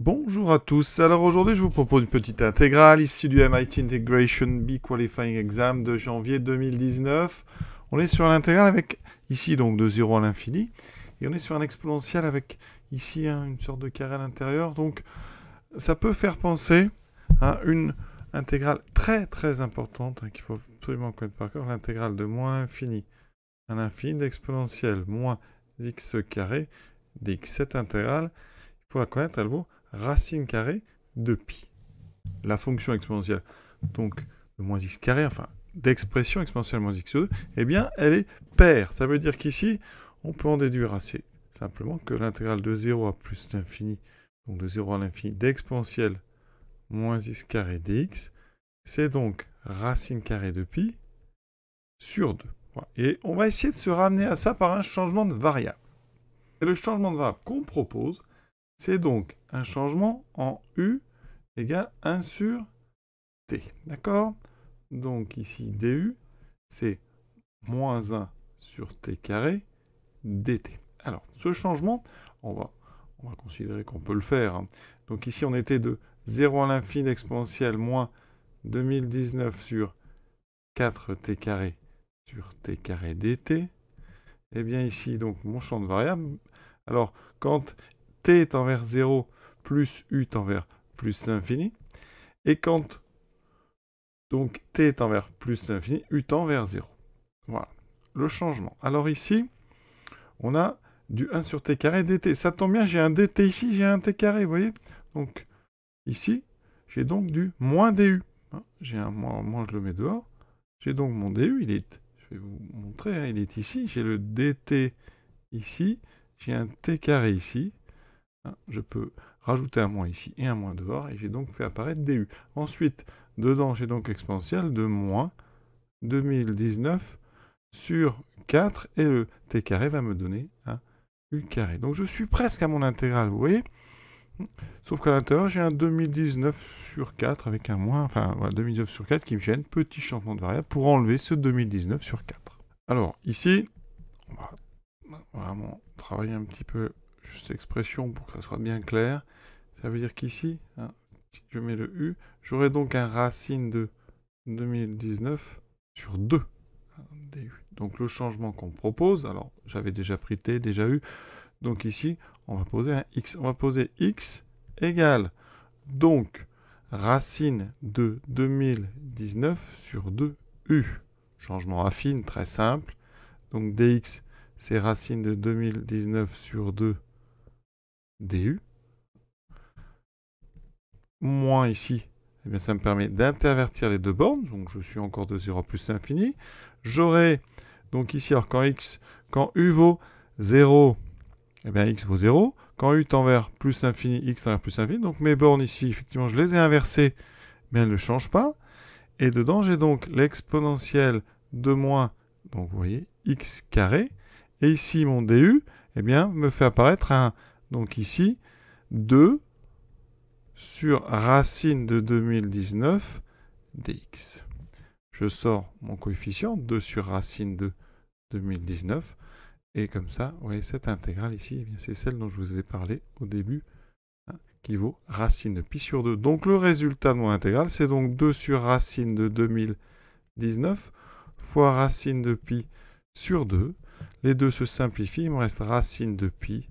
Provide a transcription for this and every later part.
Bonjour à tous. Alors aujourd'hui, je vous propose une petite intégrale issue du MIT Integration B Qualifying Exam de janvier 2019. On est sur l'intégrale avec ici donc de 0 à l'infini et on est sur un exponentiel avec ici une sorte de carré à l'intérieur. Donc ça peut faire penser à une intégrale très très importante qu'il faut absolument connaître par cœur, l'intégrale de moins l'infini à l'infini d'exponentielle moins x carré dx. Cette intégrale, pour la connaître, elle vaut racine carrée de pi. La fonction exponentielle, donc de moins x carré, enfin d'expression exponentielle moins x2, eh bien elle est paire. Ça veut dire qu'ici, on peut en déduire assez simplement que l'intégrale de 0 à plus l'infini, donc de 0 à l'infini d'exponentielle moins x carré dx, c'est donc racine carrée de pi sur 2. Voilà. Et on va essayer de se ramener à ça par un changement de variable. Et le changement de variable qu'on propose, c'est donc un changement en u égale 1 sur t. D'accord? Donc ici, du, c'est moins 1 sur t carré dt. Alors, ce changement, on va considérer qu'on peut le faire. Donc ici, on était de 0 à l'infini d'exponentielle moins 2019 sur 4t carré sur t carré dt. Et bien ici, donc, mon champ de variable. Alors, quand t tend vers 0, plus u tend vers plus l'infini. Et quand donc t tend vers plus l'infini, u tend vers 0. Voilà, le changement. Alors ici, on a du 1 sur t carré dt. Ça tombe bien, j'ai un dt ici, j'ai un t carré, vous voyez? Donc ici, j'ai donc du moins du. J'ai un moins, je le mets dehors. J'ai donc mon du, il est, je vais vous montrer, il est ici. J'ai le dt ici, j'ai un t carré ici. Je peux rajouter un moins ici et un moins dehors, et j'ai donc fait apparaître du. Ensuite, dedans, j'ai donc exponentielle de moins 2019 sur 4, et le t carré va me donner un u carré. Donc je suis presque à mon intégrale, vous voyez? Sauf qu'à l'intérieur, j'ai un 2019 sur 4 avec un moins, enfin voilà, 2019 sur 4 qui me gêne, petit changement de variable pour enlever ce 2019 sur 4. Alors ici, on va vraiment travailler un petit peu juste l'expression pour que ça soit bien clair. Ça veut dire qu'ici, si je mets le u, j'aurai donc un racine de 2019 sur 2 du. Donc le changement qu'on propose, alors j'avais déjà pris t, déjà u, donc ici, on va poser un x. On va poser x égale donc racine de 2019 sur 2u. Changement affine, très simple. Donc dx, c'est racine de 2019 sur 2 du. Moins ici, eh bien, ça me permet d'intervertir les deux bornes. Donc je suis encore de 0 plus l'infini. J'aurai donc ici, alors quand u vaut 0, eh bien x vaut 0. Quand u tend vers plus infini, x tend vers plus infini. Donc mes bornes ici, effectivement, je les ai inversées, mais elles ne changent pas. Et dedans, j'ai donc l'exponentielle de moins, donc vous voyez, x carré. Et ici, mon du, eh bien, me fait apparaître donc ici, 2 sur racine de 2019 dx. Je sors mon coefficient, 2 sur racine de 2019. Et comme ça, vous voyez, cette intégrale ici, eh c'est celle dont je vous ai parlé au début, qui vaut racine de pi sur 2. Donc le résultat de mon intégrale, c'est donc 2 sur racine de 2019 fois racine de pi sur 2. Les deux se simplifient, il me reste racine de pi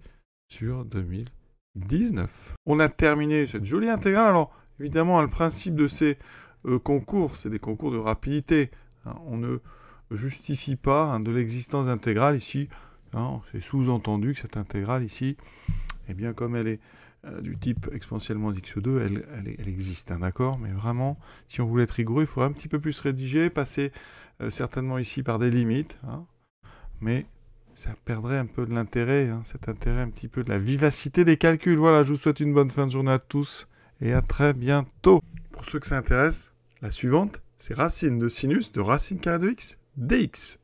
sur 2019. On a terminé cette jolie intégrale. Alors, évidemment, le principe de ces concours, c'est des concours de rapidité. On ne justifie pas de l'existence d'intégrale ici. C'est sous-entendu que cette intégrale ici, eh bien, comme elle est du type exponentiellement x2, elle existe, d'accord? Mais vraiment, si on voulait être rigoureux, il faudrait un petit peu plus rédiger, passer certainement ici par des limites, mais ça perdrait un peu de l'intérêt, cet intérêt un petit peu de la vivacité des calculs. Voilà, je vous souhaite une bonne fin de journée à tous, et à très bientôt. Pour ceux que ça intéresse, la suivante, c'est racine de sinus de racine carrée de x dx.